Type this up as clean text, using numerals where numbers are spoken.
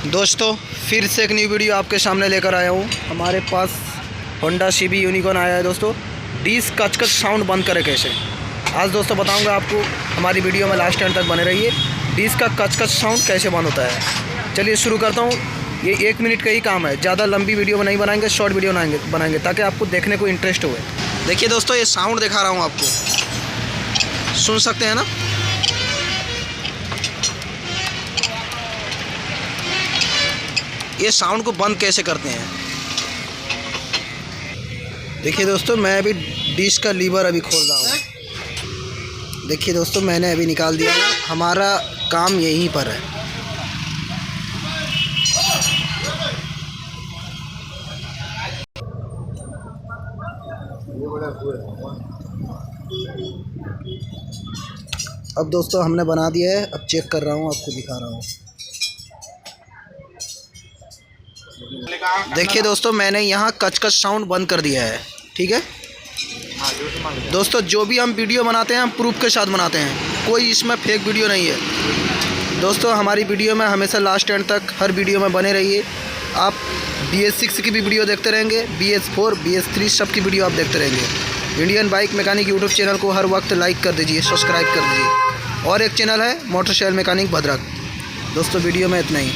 दोस्तों फिर से एक न्यू वीडियो आपके सामने लेकर आया हूँ। हमारे पास होंडा CB यूनिकॉर्न आया है दोस्तों। डीस कच साउंड बंद करे कैसे, आज दोस्तों बताऊंगा आपको। हमारी वीडियो में लास्ट टाइम तक बने रहिए। डीस का कच साउंड कैसे बंद होता है। चलिए शुरू करता हूँ। ये 1 मिनट का ही काम है, ज़्यादा लंबी वीडियो नहीं बनाएंगे, शॉर्ट वीडियो बनाएंगे ताकि आपको देखने को इंटरेस्ट हुए। देखिए दोस्तों, ये साउंड दिखा रहा हूँ आपको, सुन सकते हैं ना। ये साउंड को बंद कैसे करते हैं। देखिए दोस्तों, मैं अभी डिश का लीवर अभी खोल रहा हूँ। देखिए दोस्तों, मैंने अभी निकाल दिया है। हमारा काम यहीं पर है। अब दोस्तों हमने बना दिया है। अब चेक कर रहा हूँ, आपको दिखा रहा हूँ। देखिए दोस्तों, मैंने यहाँ कच साउंड बंद कर दिया है। ठीक है दोस्तों, जो भी हम वीडियो बनाते हैं हम प्रूफ के साथ बनाते हैं, कोई इसमें फेक वीडियो नहीं है। दोस्तों हमारी वीडियो में हमेशा लास्ट एंड तक हर वीडियो में बने रहिए। आप BS6 की भी वीडियो देखते रहेंगे, BS4 BS3 सब की वीडियो आप देखते रहेंगे। Indian bike mechanic YouTube channel को हर वक्त लाइक कर दीजिए, सब्सक्राइब कर दीजिए। और एक चैनल है मोटरसाइकिल मैकेनिक भद्रक। दोस्तों वीडियो में इतना ही।